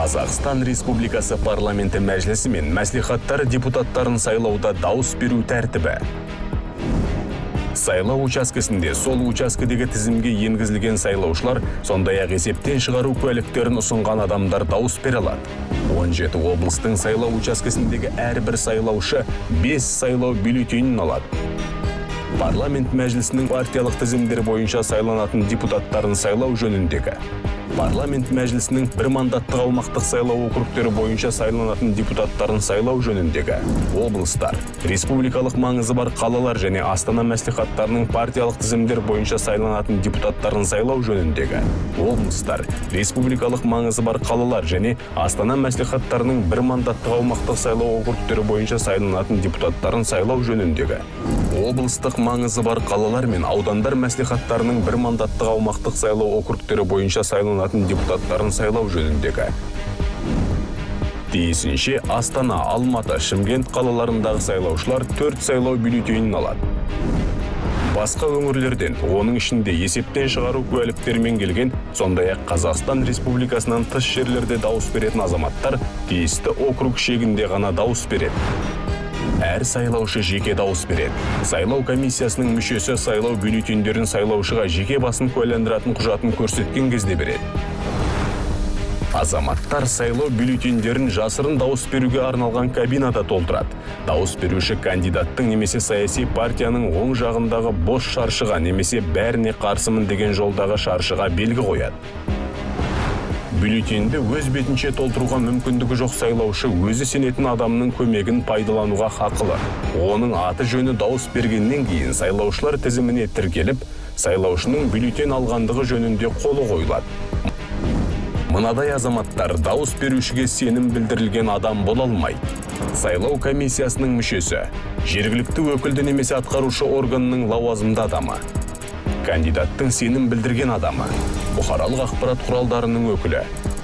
Қазақстан Республикасы парламенті мәжілісі мен мәслихаттар депутаттарын сайлауда дауыс беру тәртібі. Сайлау учаскесінде сол учаскедегі тізімге енгізілген сайлаушылар, сондай-ақ есептен шығару куәліктерін ұсынған адамдар дауыс бере алады. 17 облыстың сайлау учаскесіндегі әрбір сайлаушы 5 сайлау бюллетенін алады. Парламент мәжілісінің партиялық тізімдер бойынша сайланатын депутаттарын сайлау жөніндегі. Парламент мәжілісінің бір мандаттық аумақтық сайлау округтері бойынша сайланатын депутаттарын сайлау жөніндегі. Облыстар, республикалық маңызы бар қалалар және Астана мәслихаттарының партиялық тізімдер бойынша сайланатын депутаттарын сайлау жөніндегі. Облыстар, республикалық маңызы бар қалалар және Астана мәслихаттарының бір мандаттық аумақтық сайлау округтері бойынша сайланатын депутаттарын сайлау жөніндегі. Облыстық маңызы бар қалалар мен аудандар мәслихаттарының бір мандаттық аумақтық сайлау округтері бойынша сайланатын депутаттарын сайлау жөніндегі. Тиісінше Астана, Алматы, Шымкент қалаларындағы сайлаушылар 4 сайлау бюллетенін алады. Басқа өңірлерден, оның ішінде есептен шығару куәліктерімен келген, сондай-ақ Қазақстан Республикасынан тыс жерлерде дауыс беретін азаматтар тиісті округ шегінде ғана дауыс береді. Әр сайлаушы жеке дауыс береді. Сайлау комиссиясының мүшесі сайлау бюллетендерін сайлаушыға жеке басын куәландыратын құжатын көрсеткен кезде береді. Азаматтар сайлау бюллетендерін жасырын дауыс беруге арналған кабинада толтырады. Дауыс беруші кандидаттың немесе саяси партияның оң жағындағы бос шаршыға немесе бәріне қарсымын деген жолдағы шаршыға белгі қояды. Бюллетенді өз бетінше толтыруға мүмкіндігі жоқ сайлаушы өзі сенетін адамның көмегін пайдалануға хақылы. Оның аты жөні дауыс бергеннен кейін сайлаушылар тізіміне тіркеліп, сайлаушының бюллетен алғандығы жөнінде қолы қойылады. Мынадай азаматтар дауыс берушіге сенім білдірілген адам бола алмайды. Сайлау комиссиясының мүшесі, жергілікті өкілді немесе атқарушы органның лауазымды адамы, кандидаттың сенім білдірген адамы, бұқаралық ақпарат құралдарының өкілі,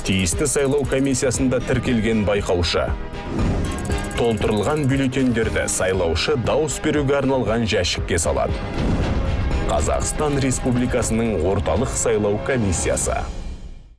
тиісті сайлау комиссиясында тіркелген байқаушы. Толтырылған бюллетендерді сайлаушы дауыс беруге арналған жәшікке салады. Қазақстан Республикасының орталық сайлау комиссиясы.